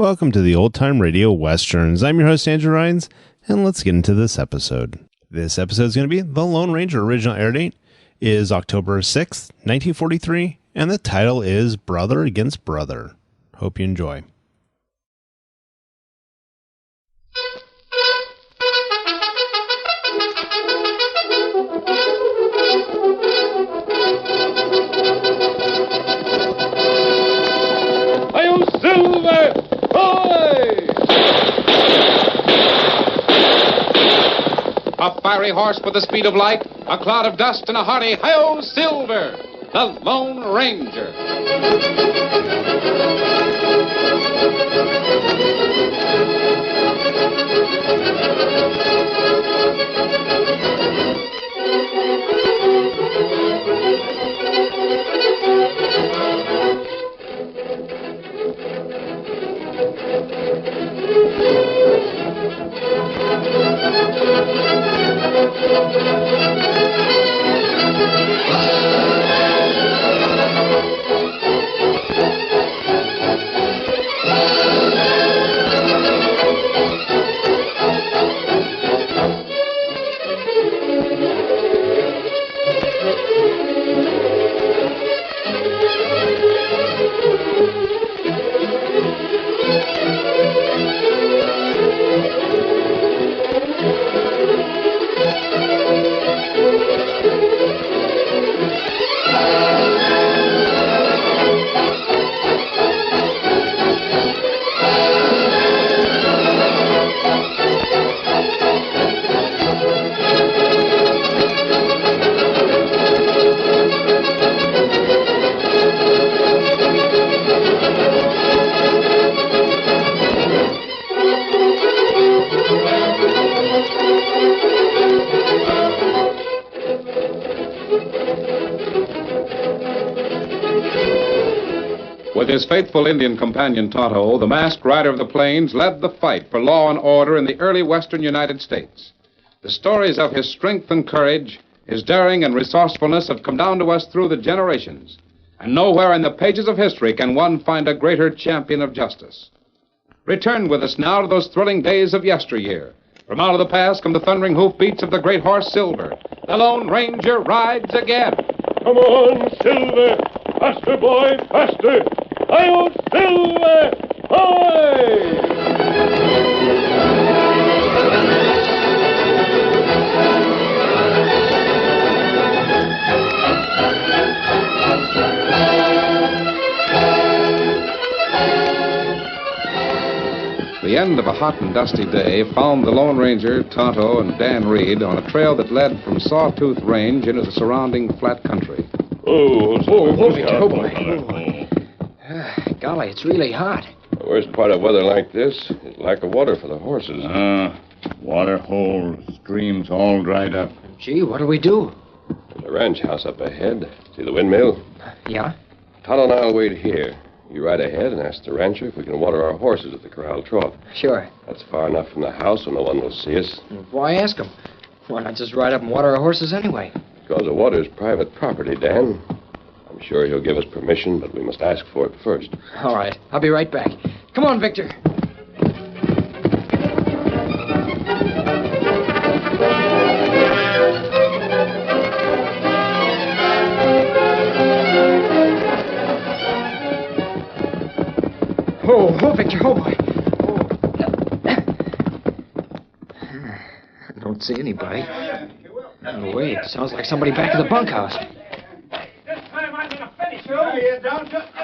Welcome to the Old Time Radio Westerns. I'm your host, Andrew Rhynes, and let's get into this episode. This episode is going to be The Lone Ranger. Original air date is October 6th, 1943, and the title is Brother Against Brother. Hope you enjoy. A fiery horse with the speed of light, a cloud of dust, and a hearty "Hi-Yo, Silver!" The Lone Ranger. With his faithful Indian companion, Tonto, the masked rider of the plains led the fight for law and order in the early western United States. The stories of his strength and courage, his daring and resourcefulness have come down to us through the generations. And nowhere in the pages of history can one find a greater champion of justice. Return with us now to those thrilling days of yesteryear. From out of the past come the thundering hoofbeats of the great horse Silver. The Lone Ranger rides again. Come on, Silver! Faster, boy, faster! Hi-Yo, Silver! Hi! The end of a hot and dusty day found the Lone Ranger, Tonto, and Dan Reed on a trail that led from Sawtooth Range into the surrounding flat country. Oh, Golly, it's really hot. The worst part of weather like this is lack of water for the horses. Water holes, streams all dried up. Gee, what'll we do? The ranch house up ahead. See the windmill? Yeah? Todd and I'll wait here. You ride ahead and ask the rancher if we can water our horses at the corral trough. Sure. That's far enough from the house and no one will see us. Why ask him? Why not just ride up and water our horses anyway? Because the water's private property, Dan. I'm sure he'll give us permission, but we must ask for it first. All right. I'll be right back. Come on, Victor. Oh, Victor, oh, boy. I don't see anybody. Oh, wait, sounds like somebody back at the bunkhouse.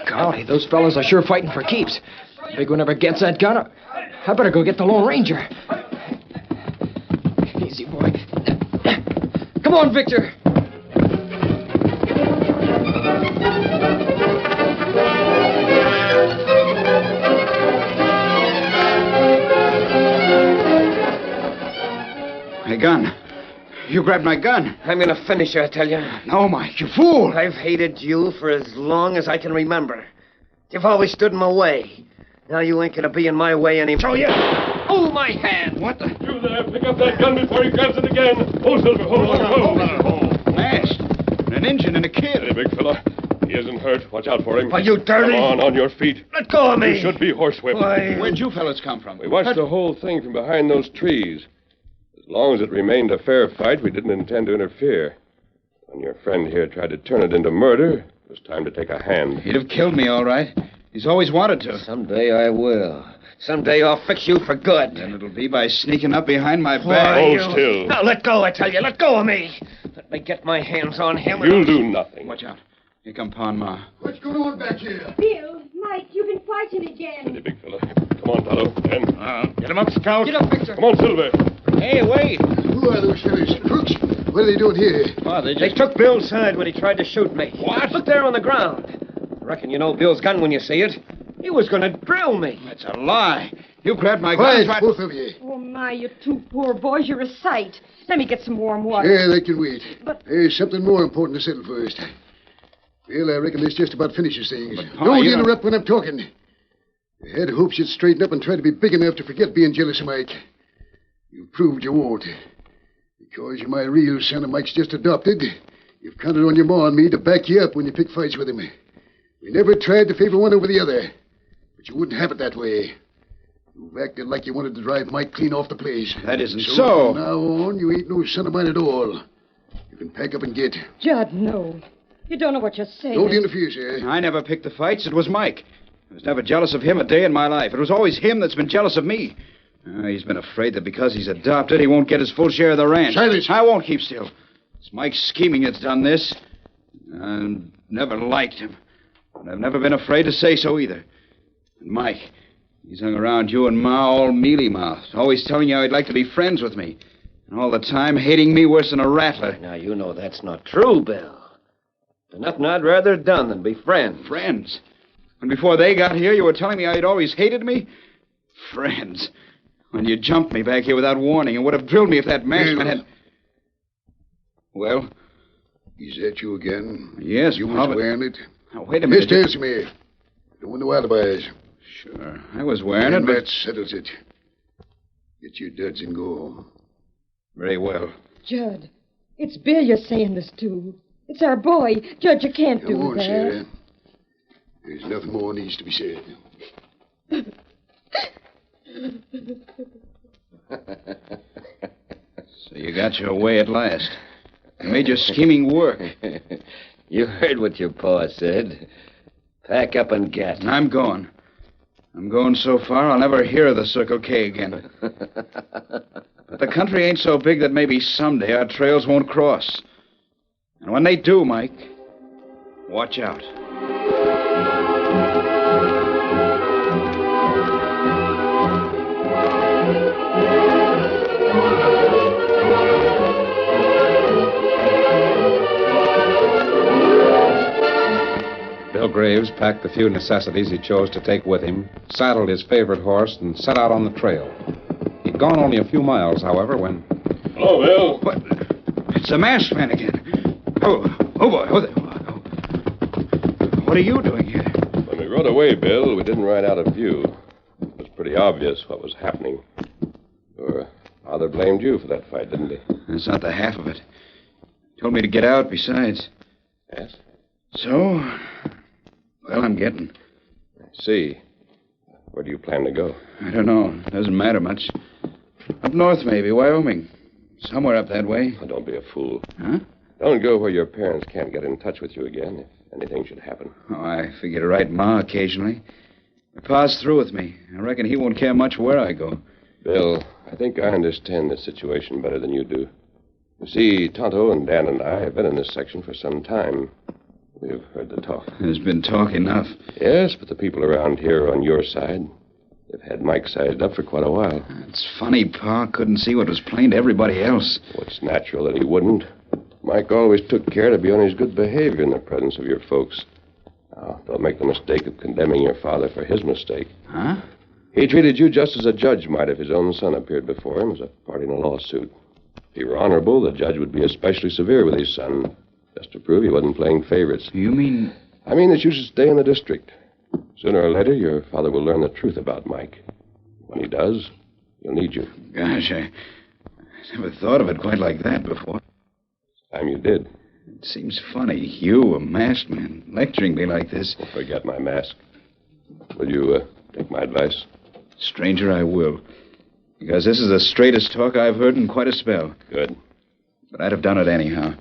Golly, those fellas are sure fighting for keeps. Big one ever gets that gun. I better go get the Lone Ranger. Easy, boy. Come on, Victor. My gun. You grabbed my gun. I'm gonna finish you, I tell you. No, Mike, you fool. I've hated you for as long as I can remember. You've always stood in my way. Now you ain't gonna be in my way anymore. Show you. Oh, my hand. What the? You there, pick up that gun before he grabs it again. Oh, Silver, hold on. Masked. An engine and a kid. Hey, big fella. He isn't hurt. Watch out for him. Are you dirty? Come on your feet. Let go of me. You should be horsewhipped. Why, Where'd you fellas come from? We watched the whole thing from behind those trees. As long as it remained a fair fight, we didn't intend to interfere. When your friend here tried to turn it into murder, it was time to take a hand. He'd have killed me, all right. He's always wanted to. Someday I will. Someday I'll fix you for good. And it'll be by sneaking up behind my back. Hold still. Now let go, I tell you. Let go of me. Let me get my hands on him. You'll do nothing. Watch out. Here come Pa and Ma. What's going on back here? Bill, Mike, you've been fighting again. Steady, big fella. Come on, Tonto. Ben. Get him up, Scout. Get up, Victor. Come on, Silver. Hey, wait. Who are those fellas? Crooks? What are they doing here? Pa, They took Bill's side when he tried to shoot me. What? Look there on the ground. I reckon you know Bill's gun when you see it. He was going to drill me. That's a lie. You grabbed my gun. Quiet, and tried- both of you. Oh, my, you two poor boys, you're a sight. Let me get some warm water. Yeah, they can wait. But- There's something more important to settle first. Well, I reckon this just about finishes things. But, Pa, Don't you don't- interrupt when I'm talking. I had hopes you'd straighten up and try to be big enough to forget being jealous of Mike. You've proved you won't. Because you're my real son and Mike's just adopted, you've counted on your ma and me to back you up when you pick fights with him. We never tried to favor one over the other. But you wouldn't have it that way. You've acted like you wanted to drive Mike clean off the place. That isn't So so. from now on, you ain't no son of mine at all. You can pack up and get. Judd, no. You don't know what you're saying. Don't interfere, sir. I never picked the fights. It was Mike. I was never jealous of him a day in my life. It was always him that's been jealous of me. He's been afraid that because he's adopted, he won't get his full share of the ranch. Silence. I won't keep still. It's Mike's scheming that's done this. I've never liked him. But I've never been afraid to say so either. And Mike, he's hung around you and Ma all mealy-mouthed, always telling you how he'd like to be friends with me. And all the time hating me worse than a rattler. Now, you know that's not true, Bill. There's nothing I'd rather have done than be friends. Friends? And before they got here, you were telling me how you'd always hated me? Friends? When you jumped me back here without warning and would have drilled me if that maskman had... Well? Is that you again? Yes, You Pa, was but- wearing it? Now, wait a minute. Just answer me. Don't want no alibis. Sure, I was wearing it, And but... that settles it. Get your duds and go. Very well. Judd, it's Bill you're saying this to. It's our boy. Judd, you can't Come do on, that. Sarah. There's nothing more needs to be said. So you got your way at last. You made your scheming work. You heard what your pa said. Pack up and get. And I'm going. I'm going so far I'll never hear of the Circle K again. But the country ain't so big that maybe someday our trails won't cross. And when they do, Mike, watch out. Bill Graves packed the few necessities he chose to take with him, saddled his favorite horse, and set out on the trail. He'd gone only a few miles, however, when... Hello, Bill. What? It's the masked man again. Oh boy. Oh, there. What are you doing here? When we rode away, Bill, we didn't ride out of view. It was pretty obvious what was happening. Your father blamed you for that fight, didn't he? That's not the half of it. Told me to get out, besides. Yes? So, well, I'm getting. I see. Where do you plan to go? I don't know. Doesn't matter much. Up north, maybe. Wyoming. Somewhere up that way. Oh, don't be a fool. Huh? Don't go where your parents can't get in touch with you again if anything should happen. Oh, I figure to write Ma occasionally. But Pa's through with me. I reckon he won't care much where I go. Bill, I think I understand this situation better than you do. You see, Tonto and Dan and I have been in this section for some time. We've heard the talk. There's been talk enough. Yes, but the people around here are on your side. They've had Mike sized up for quite a while. It's funny Pa couldn't see what was plain to everybody else. Well, it's natural that he wouldn't. Mike always took care to be on his good behavior in the presence of your folks. Now, don't make the mistake of condemning your father for his mistake. Huh? He treated you just as a judge might if his own son appeared before him as a party in a lawsuit. If he were honorable, the judge would be especially severe with his son, just to prove he wasn't playing favorites. You mean... I mean that you should stay in the district. Sooner or later, your father will learn the truth about Mike. When he does, he'll need you. Gosh, I never thought of it quite like that before. Time you did. It seems funny, you, a masked man, lecturing me like this. Forget my mask. Will you take my advice? Stranger, I will. Because this is the straightest talk I've heard in quite a spell. Good. But I'd have done it anyhow.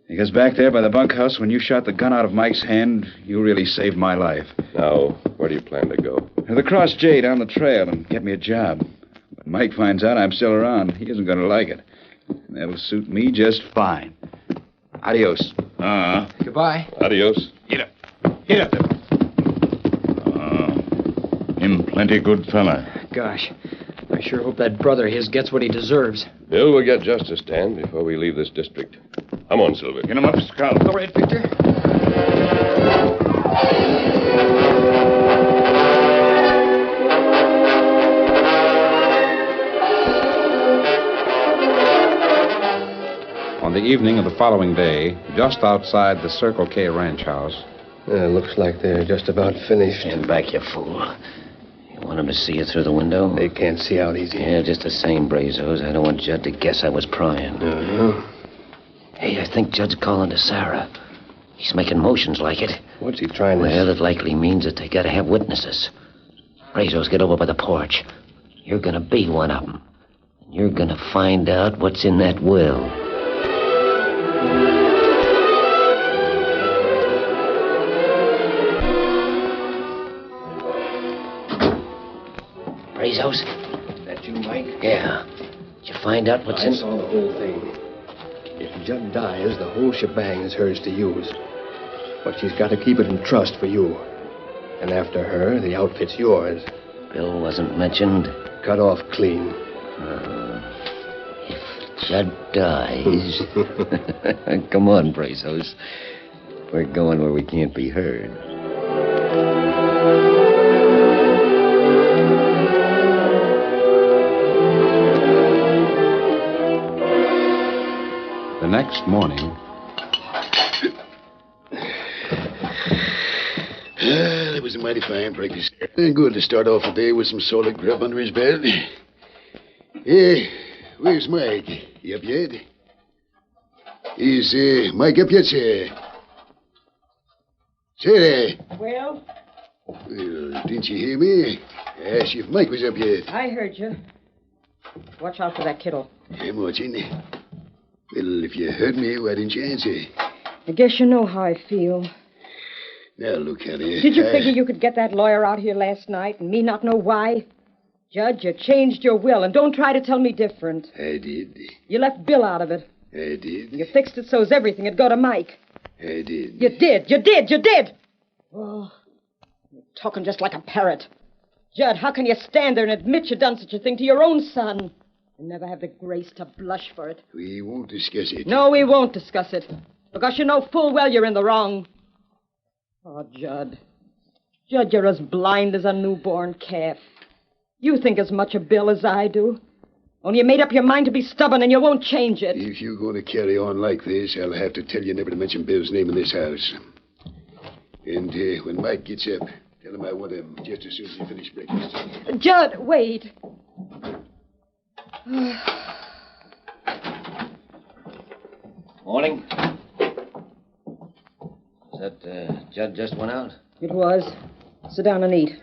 Because back there by the bunkhouse, when you shot the gun out of Mike's hand, you really saved my life. Now, where do you plan to go? To the Cross J down the trail and get me a job. When Mike finds out I'm still around, he isn't going to like it. And that'll suit me just fine. Adios. Goodbye. Adios. Get up. Get up there. Him plenty good fella. Gosh, I sure hope that brother of his gets what he deserves. Bill will get justice, Dan, before we leave this district. Come on, Silver. Get him up, Scout. All right, Victor. On the evening of the following day, just outside the Circle K ranch house. Looks like they're just about finished. Stand back, you fool. You want them to see you through the window? They can't see out easy. Yeah, just the same, Brazos. I don't want Judd to guess I was prying. Hey, I think Judd's calling to Sarah. He's making motions like it. What's he trying to... Well, it likely means that they gotta have witnesses. Brazos, get over by the porch. You're gonna be one of them. And you're gonna find out what's in that will. Brazos? That you, Mike? Yeah. Did you find out what's I in... saw the whole thing. If Judd dies, the whole shebang is hers to use. But she's got to keep it in trust for you. And after her, the outfit's yours. Bill wasn't mentioned. Cut off clean. If Judd dies... Come on, Brazos. We're going where we can't be heard. The next morning... That was a mighty fine breakfast. Good to start off the day with some solid grub under his belt. Where's Mike? He up yet? Is Mike up yet, sir? Sir? Well? Well, didn't you hear me? I asked you if Mike was up yet. I heard you. Watch out for that kiddo. I'm watching. Well, if you heard me, why didn't you answer? I guess you know how I feel. Now, look, honey. Did you figure you could get that lawyer out here last night and me not know why? Judge, you changed your will, and don't try to tell me different. I did. You left Bill out of it. I did. You fixed it so's everything would go to Mike. I did. You did! Oh, you're talking just like a parrot. Judd, how can you stand there and admit you done such a thing to your own son? And never have the grace to blush for it. We won't discuss it. No, we won't discuss it. Because you know full well you're in the wrong. Oh, Judd. Judd, you're as blind as a newborn calf. You think as much of Bill as I do. Only you made up your mind to be stubborn and you won't change it. If you're going to carry on like this, I'll have to tell you never to mention Bill's name in this house. And when Mike gets up, tell him I want him just as soon as you finish breakfast. Judd, wait. Morning. Is that Judd just went out? It was. Sit down and eat.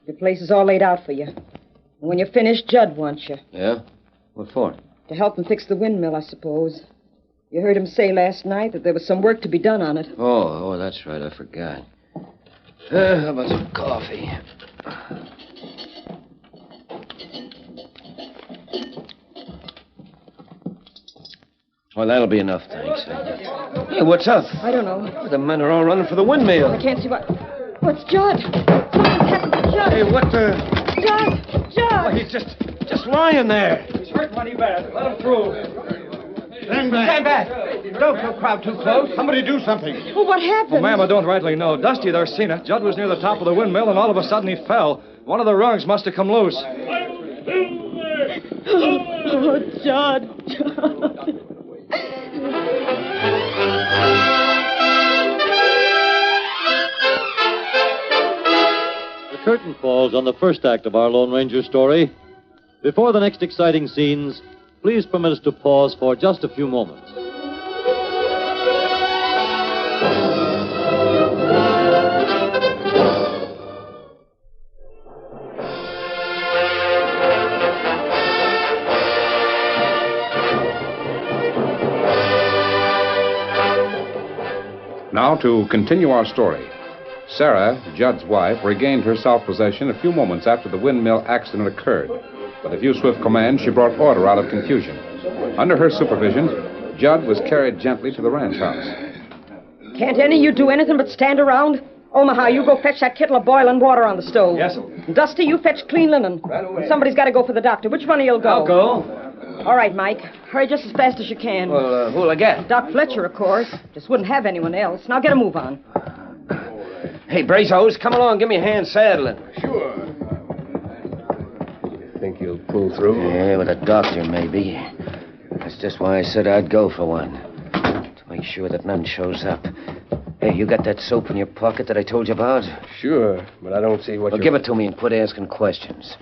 Your place is all laid out for you. And when you're finished, Judd wants you. Yeah? What for? To help him fix the windmill, I suppose. You heard him say last night that there was some work to be done on it. Oh, that's right. I forgot. How about some coffee? Well, that'll be enough, thanks. Hey, what's up? I don't know. The men are all running for the windmill. I can't see what... What's Judd? Something's happened to Judd. Hey, what the... Judd! Oh, he's just lying there. He's hurt mighty bad. Let him through. Stand back. Don't crowd too close. Somebody do something. Well, what happened? Well, ma'am, I don't rightly know. Dusty there seen it. Judd was near the top of the windmill, and all of a sudden he fell. One of the rungs must have come loose. Oh, Judd. The curtain falls on the first act of our Lone Ranger story. Before the next exciting scenes, please permit us to pause for just a few moments. Now, to continue our story. Sarah, Judd's wife, regained her self-possession a few moments after the windmill accident occurred. With a few swift commands, she brought order out of confusion. Under her supervision, Judd was carried gently to the ranch house. Can't any of you do anything but stand around? Omaha, you go fetch that kettle of boiling water on the stove. Yes, sir. Dusty, you fetch clean linen. And somebody's got to go for the doctor. Which one of you'll go? I'll go. All right, Mike. Hurry just as fast as you can. Well, who'll I get? Doc Fletcher, of course. Just wouldn't have anyone else. Now get a move on. Hey, Brazos, come along. Give me a hand saddling. Sure. Think you'll pull through? Yeah, with a doctor, maybe. That's just why I said I'd go for one. To make sure that none shows up. Hey, you got that soap in your pocket that I told you about? Sure, but I don't see what Well, give it to me and quit asking questions.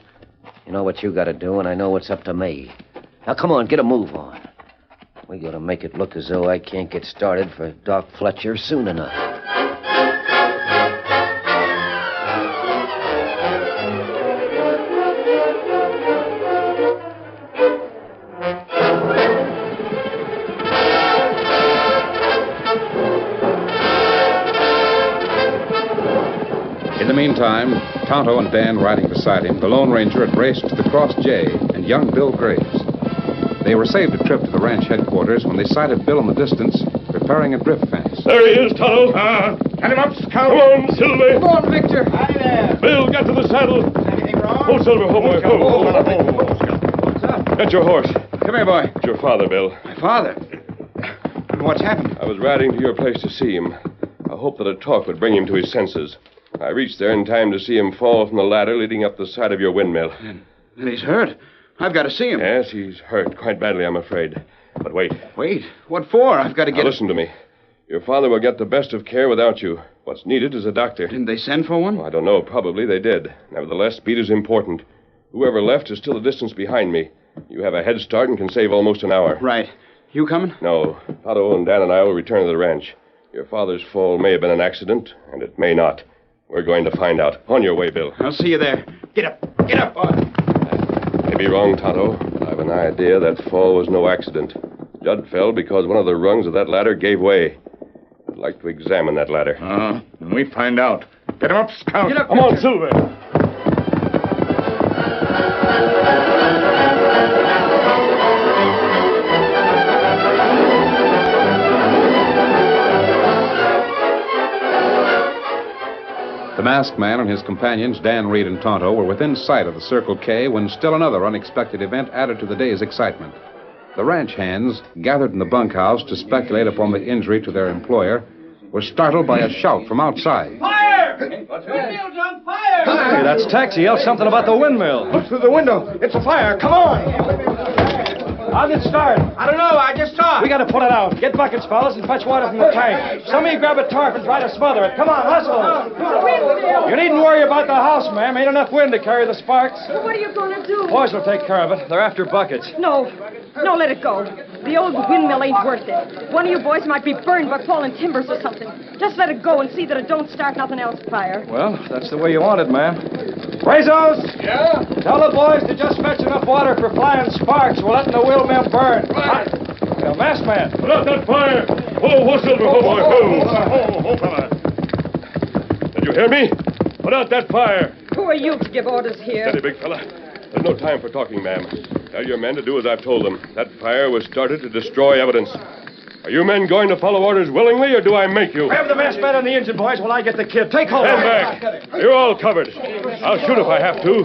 You know what you got to do, and I know what's up to me. Now, come on, get a move on. We got to make it look as though I can't get started for Doc Fletcher soon enough. In the meantime, Tonto and Dan riding beside him, the Lone Ranger had raced to the Cross J and young Bill Graves. They were saved a trip to the ranch headquarters when they sighted Bill in the distance, repairing a drift fence. There he is, Tonto. Get him up, Scout. Come on, Silver. Come on, Victor. Hi there. Bill, get to the saddle. Anything wrong? Oh, Silver, boy. What's up? Get your horse. Come here, boy. It's your father, Bill. My father? What's happened? I was riding to your place to see him. I hoped that a talk would bring him to his senses. I reached there in time to see him fall from the ladder leading up the side of your windmill. And he's hurt. I've got to see him. Yes, he's hurt quite badly, I'm afraid. But wait. Wait? What for? I've got to get... Now, listen to me. Your father will get the best of care without you. What's needed is a doctor. Didn't they send for one? Oh, I don't know. Probably they did. Nevertheless, speed is important. Whoever left is still a distance behind me. You have a head start and can save almost an hour. Right. You coming? No. Tonto and Dan and I will return to the ranch. Your father's fall may have been an accident, and it may not. We're going to find out. On your way, Bill. I'll see you there. Get up. Get up, boy. May be wrong, Tonto, but I've an idea that fall was no accident. Judd fell because one of the rungs of that ladder gave way. I'd like to examine that ladder. When we find out. Get him up, Scout. Get up. Come on, Silver. The masked man and his companions, Dan Reed and Tonto, were within sight of the Circle K when still another unexpected event added to the day's excitement. The ranch hands, gathered in the bunkhouse to speculate upon the injury to their employer, were startled by a shout from outside. Fire! Windmill's on fire! Hey, that's Tex. He yelled something about the windmill. Look through the window. It's a fire. Come on. I'll get started. I don't know. I just saw it. We got to put it out. Get buckets, fellas, and fetch water from the tank. Some of you grab a tarp and try to smother it. Come on, hustle. You needn't worry about the house, ma'am. Ain't enough wind to carry the sparks. What are you going to do? Boys will take care of it. They're after buckets. No, let it go. The old windmill ain't worth it. One of you boys might be burned by falling timbers or something. Just let it go and see that it don't start nothing else fire. Well, if that's the way you want it, ma'am. Brazos! Yeah? Tell the boys to just fetch enough water for flying sparks. We're letting the windmill burn. Right. Now, masked man. Put out that fire! Whoa, Silver, boy, fella. Did you hear me? Put out that fire! Who are you to give orders here? Steady, big fella. There's no time for talking, ma'am. Tell your men to do as I've told them. That fire was started to destroy evidence. Are you men going to follow orders willingly, or do I make you? Grab the masked man and the engine, boys, while I get the kid. Take hold. Stand back. You're all covered. I'll shoot if I have to.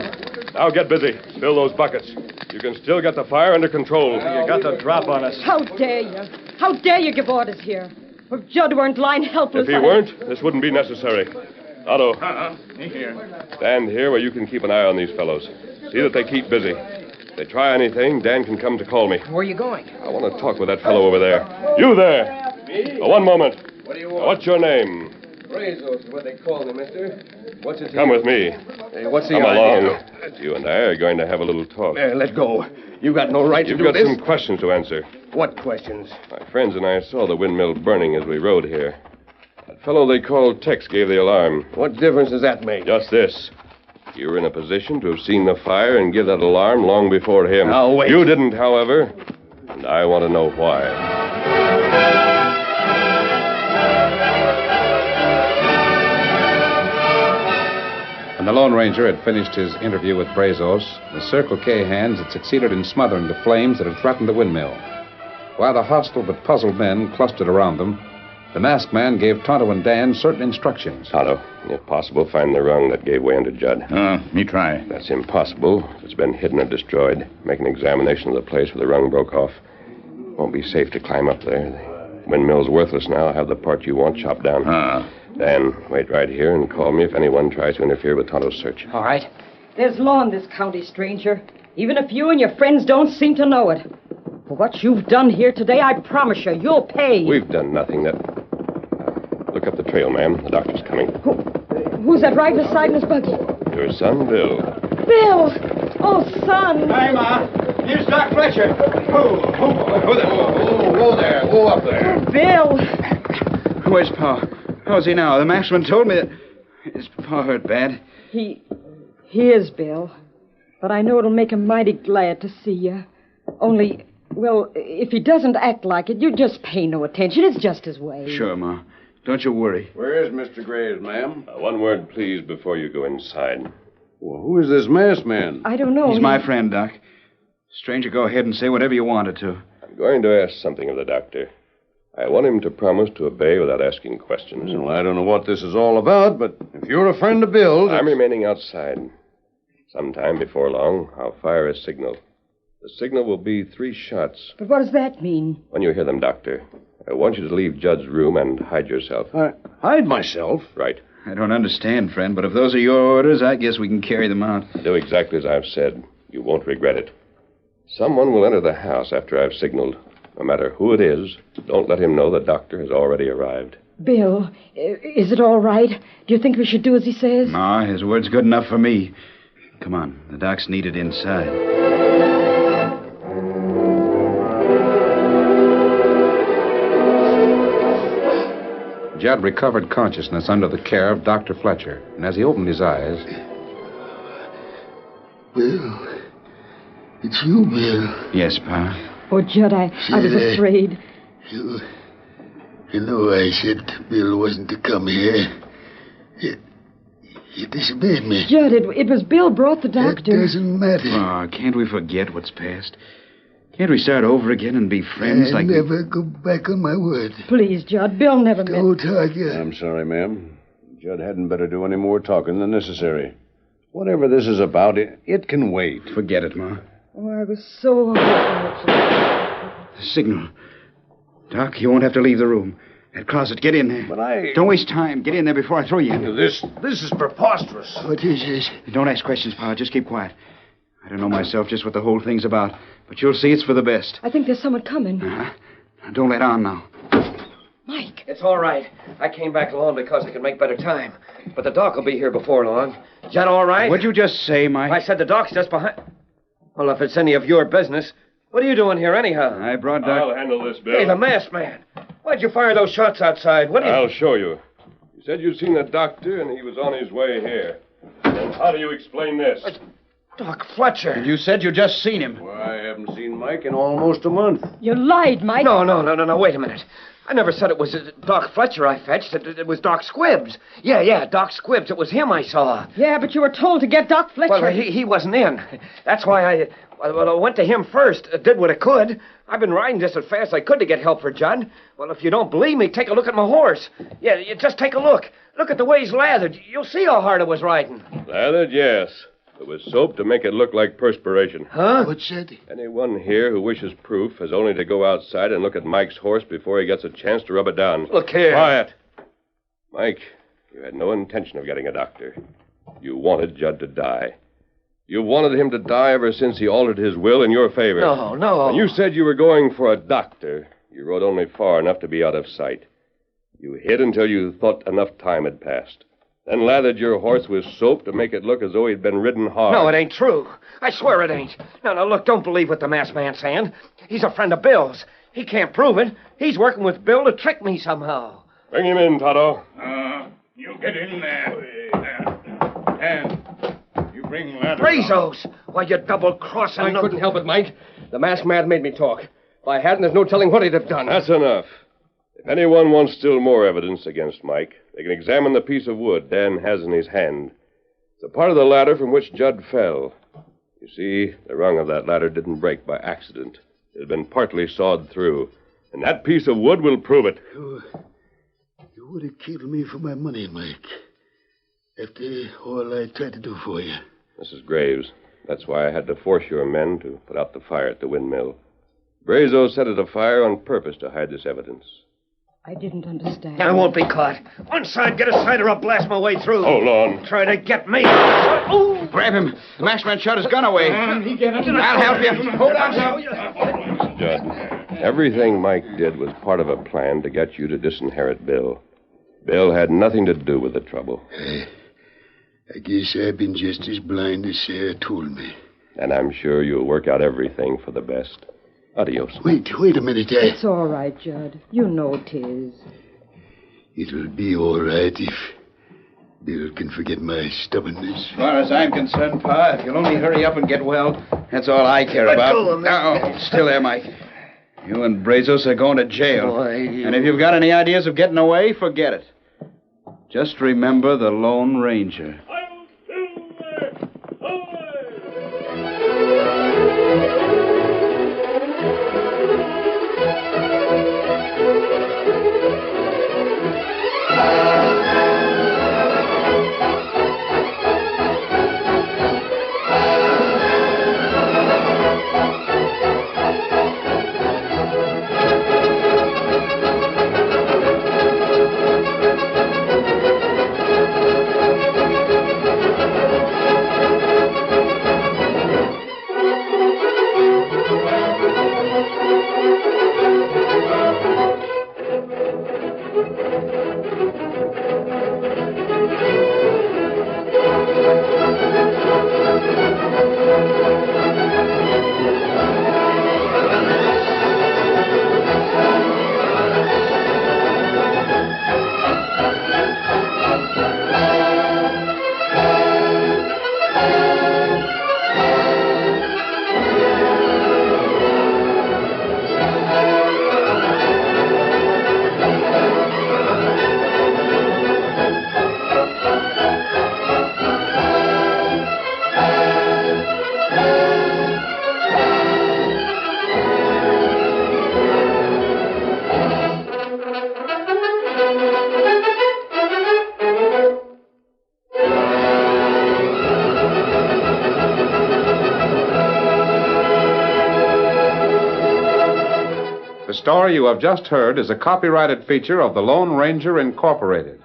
Now get busy. Fill those buckets. You can still get the fire under control. You got the drop on us. How dare you? How dare you give orders here? If Judd weren't lying helpless... If he weren't, this wouldn't be necessary. Otto. Here. Stand here where you can keep an eye on these fellows. See that they keep busy. If they try anything, Dan can come to call me. Where are you going? I want to talk with that fellow over there. You there. Me? One moment. What do you want? What's your name? Brazos is what they call me, mister. What's it? Come with me. Hey, what's the Come idea? along. You and I are going to have a little talk. Let go. You got no right You've to do got this. some questions to answer. What questions? My friends and I saw the windmill burning as we rode here. That fellow they called Tex gave the alarm. What difference does that make? Just this. You were in a position to have seen the fire and give that alarm long before him. Now, wait. You didn't, however, and I want to know why. When the Lone Ranger had finished his interview with Brazos, the Circle K hands had succeeded in smothering the flames that had threatened the windmill. While the hostile but puzzled men clustered around them, the masked man gave Tonto and Dan certain instructions. Tonto, if possible, find the rung that gave way under Judd. Me try. That's impossible. If it's been hidden or destroyed, make an examination of the place where the rung broke off. Won't be safe to climb up there. The windmill's worthless now. I'll have the part you want chopped down. Dan, wait right here and call me if anyone tries to interfere with Tonto's search. All right. There's law in this county, stranger. Even if you and your friends don't seem to know it. For what you've done here today, I promise you, you'll pay. We've done nothing that... Look up the trail, ma'am. The doctor's coming. Who's that riding beside in his buggy? Your son, Bill. Bill! Oh, son! Hi, Ma. Here's Doc Fletcher. Go there. Go up there. Oh, Bill! Where's Pa? How's he now? The marksman told me that his Pa hurt bad. He is, Bill. But I know it'll make him mighty glad to see you. Only, well, if he doesn't act like it, you just pay no attention. It's just his way. Sure, Ma. Don't you worry. Where is Mr. Graves, ma'am? One word, please, before you go inside. Well, who is this masked man? I don't know. He's my friend, Doc. Stranger, go ahead and say whatever you wanted to. I'm going to ask something of the doctor. I want him to promise to obey without asking questions. Well, I don't know what this is all about, but if you're a friend of Bill's... I'm remaining outside. Sometime before long, I'll fire a signal. The signal will be 3 shots. But what does that mean? When you hear them, Doctor, I want you to leave Judd's room and hide yourself. Hide myself? Right. I don't understand, friend, but if those are your orders, I guess we can carry them out. Do exactly as I've said. You won't regret it. Someone will enter the house after I've signaled. No matter who it is, don't let him know the doctor has already arrived. Bill, is it all right? Do you think we should do as he says? No, his word's good enough for me. Come on, the doc's needed inside. Judd recovered consciousness under the care of Dr. Fletcher, and as he opened his eyes... Bill, it's you, Bill. Yes, Pa. Oh, Judd, I was afraid. You know I said Bill wasn't to come here. You disobeyed me. Judd, it was Bill brought the doctor. It doesn't matter. Oh, can't we forget what's past? Can't we start over again and be friends I never go back on my word. Please, Judd, Bill never meant... Go, Todd, yeah. I'm sorry, ma'am. Judd hadn't better do any more talking than necessary. Whatever this is about, it can wait. Forget it, Ma. Oh, I was so... Signal. Doc, you won't have to leave the room. That closet, get in there. But I... Don't waste time. Get in there before I throw you in. This is preposterous. What is this? Don't ask questions, Pa. Just keep quiet. I don't know myself just what the whole thing's about, but you'll see it's for the best. I think there's someone coming. Now, don't let on now. Mike. It's all right. I came back alone because I could make better time. But the doc will be here before long. Is that all right? What'd you just say, Mike? I said the doc's just behind... Well, if it's any of your business, what are you doing here anyhow? I brought Doc... I'll handle this, Bill. Hey, the masked man. Why'd you fire those shots outside? I'll show you. You said you'd seen the doctor, and he was on his way here. Then how do you explain this? Doc Fletcher. You said you just seen him. Well, I haven't seen Mike in almost a month. You lied, Mike. No, wait a minute. I never said it was Doc Fletcher I fetched. It was Doc Squibbs. Yeah, Doc Squibbs. It was him I saw. Yeah, but you were told to get Doc Fletcher. Well, he wasn't in. That's why I went to him first. Did what I could. I've been riding just as fast as I could to get help for Judd. Well, if you don't believe me, take a look at my horse. Yeah, you just take a look. Look at the way he's lathered. You'll see how hard it was riding. Lathered, yes. But with soap to make it look like perspiration. Huh? What's that? Anyone here who wishes proof has only to go outside and look at Mike's horse before he gets a chance to rub it down. Look here. Quiet. Mike, you had no intention of getting a doctor. You wanted Judd to die. You wanted him to die ever since he altered his will in your favor. No. When you said you were going for a doctor, you rode only far enough to be out of sight. You hid until you thought enough time had passed. Then lathered your horse with soap to make it look as though he'd been ridden hard. No, it ain't true. I swear it ain't. No, look, don't believe what the masked man's saying. He's a friend of Bill's. He can't prove it. He's working with Bill to trick me somehow. Bring him in, Tonto. You get in there. And you bring ladder. Brazos! Why, you double-crossing... I couldn't help it, Mike. The masked man made me talk. If I hadn't, there's no telling what he'd have done. That's enough. If anyone wants still more evidence against Mike, they can examine the piece of wood Dan has in his hand. It's It's a part of the ladder from which Judd fell. You see, the rung of that ladder didn't break by accident. It had been partly sawed through. And that piece of wood will prove it. You would have killed me for my money, Mike. After all I tried to do for you. Mrs. Graves, that's why I had to force your men to put out the fire at the windmill. Brazo set it afire on purpose to hide this evidence. I didn't understand. I won't be caught. One side, get aside, or I'll blast my way through. Hold on. Try to get me. Oh! Grab him. The masked man shot his gun away. I'll help you. Hold on, sir. Judd, everything Mike did was part of a plan to get you to disinherit Bill. Bill had nothing to do with the trouble. I guess I've been just as blind as Sarah told me. And I'm sure you'll work out everything for the best. Adios. Wait a minute, It's all right, Judd. You know 'tis. It'll be all right if Bill can forget my stubbornness. As far as I'm concerned, Pa, if you'll only hurry up and get well, that's all I care Let about. go of me. Oh, still there, Mike. You and Brazos are going to jail. Boy, And if you've got any ideas of getting away, forget it. Just remember the Lone Ranger. The story you have just heard is a copyrighted feature of the Lone Ranger Incorporated.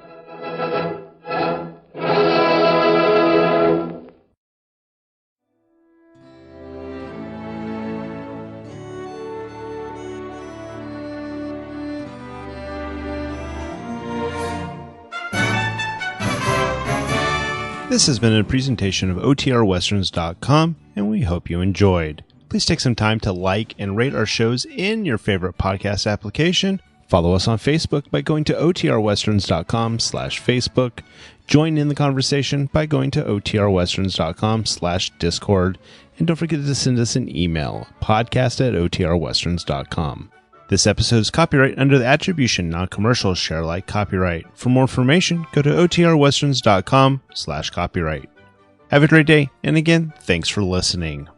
This has been a presentation of OTRWesterns.com, and we hope you enjoyed. Please take some time to like and rate our shows in your favorite podcast application. Follow us on Facebook by going to OTRWesterns.com/Facebook. Join in the conversation by going to OTRWesterns.com/Discord. And don't forget to send us an email, podcast@OTRWesterns.com. This episode is copyright under the Attribution Non-Commercial Share Alike copyright. For more information, go to OTRWesterns.com/copyright. Have a great day, and again, thanks for listening.